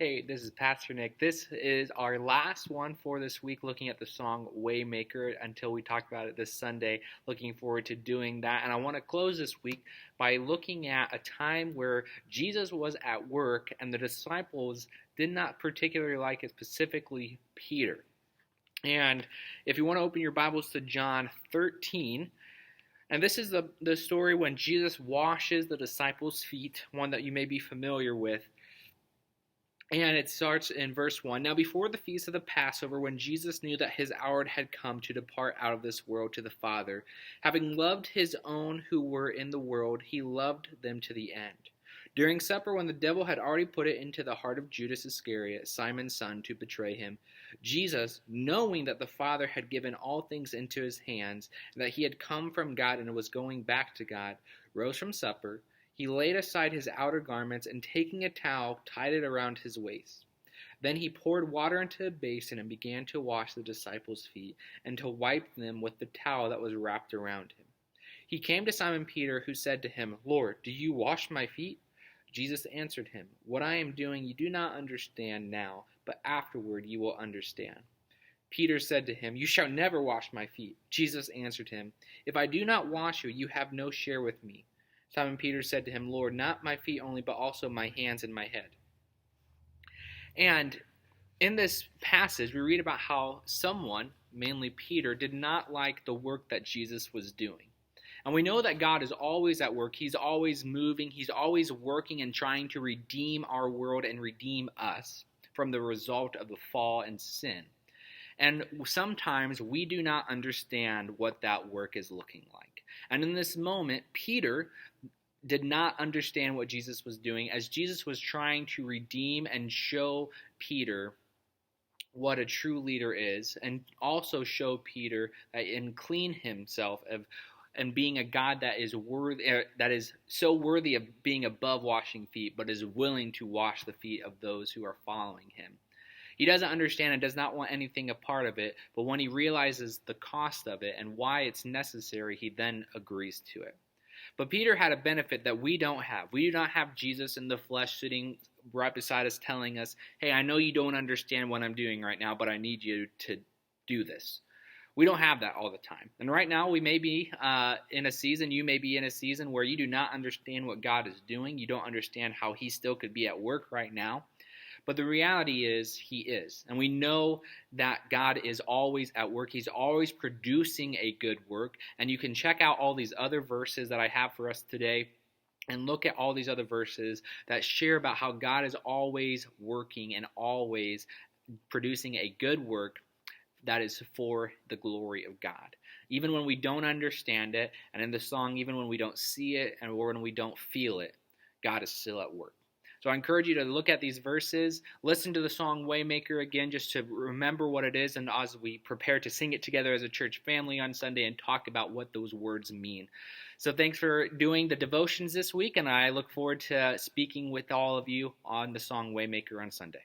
Hey, this is Pastor Nick. This is our last one for this week, looking at the song Waymaker until we talk about it this Sunday. Looking forward to doing that. And I want to close this week by looking at a time where Jesus was at work and the disciples did not particularly like it, specifically Peter. And if you want to open your Bibles to John 13, and this is the story when Jesus washes the disciples' feet, one that you may be familiar with. And it starts in verse 1. Now before the feast of the Passover, when Jesus knew that his hour had come to depart out of this world to the Father, having loved his own who were in the world, he loved them to the end. During supper, when the devil had already put it into the heart of Judas Iscariot, Simon's son, to betray him, Jesus, knowing that the Father had given all things into his hands, and that he had come from God and was going back to God, rose from supper. He laid aside his outer garments, and taking a towel, tied it around his waist. Then he poured water into a basin and began to wash the disciples' feet, and to wipe them with the towel that was wrapped around him. He came to Simon Peter, who said to him, Lord, do you wash my feet? Jesus answered him, What I am doing you do not understand now, but afterward you will understand. Peter said to him, You shall never wash my feet. Jesus answered him, If I do not wash you, you have no share with me. Simon Peter said to him, Lord, not my feet only, but also my hands and my head. And in this passage, we read about how someone, mainly Peter, did not like the work that Jesus was doing. And we know that God is always at work. He's always moving. He's always working and trying to redeem our world and redeem us from the result of the fall and sin. And sometimes we do not understand what that work is looking like. And in this moment, Peter did not understand what Jesus was doing, as Jesus was trying to redeem and show Peter what a true leader is, and also show Peter and clean himself of and being a God that is worthy, that is so worthy of being above washing feet, but is willing to wash the feet of those who are following him. He doesn't understand and does not want anything a part of it, but when he realizes the cost of it and why it's necessary, he then agrees to it. But Peter had a benefit that we don't have. We do not have Jesus in the flesh sitting right beside us telling us, hey, I know you don't understand what I'm doing right now, but I need you to do this. We don't have that all the time. And right now we may be in a season, you may be in a season where you do not understand what God is doing. You don't understand how he still could be at work right now. But the reality is he is. And we know that God is always at work. He's always producing a good work. And you can check out all these other verses that I have for us today and look at all these other verses that share about how God is always working and always producing a good work that is for the glory of God. Even when we don't understand it, and in the song, even when we don't see it and when we don't feel it, God is still at work. So I encourage you to look at these verses, listen to the song Waymaker again, just to remember what it is, and as we prepare to sing it together as a church family on Sunday and talk about what those words mean. So thanks for doing the devotions this week, and I look forward to speaking with all of you on the song Waymaker on Sunday.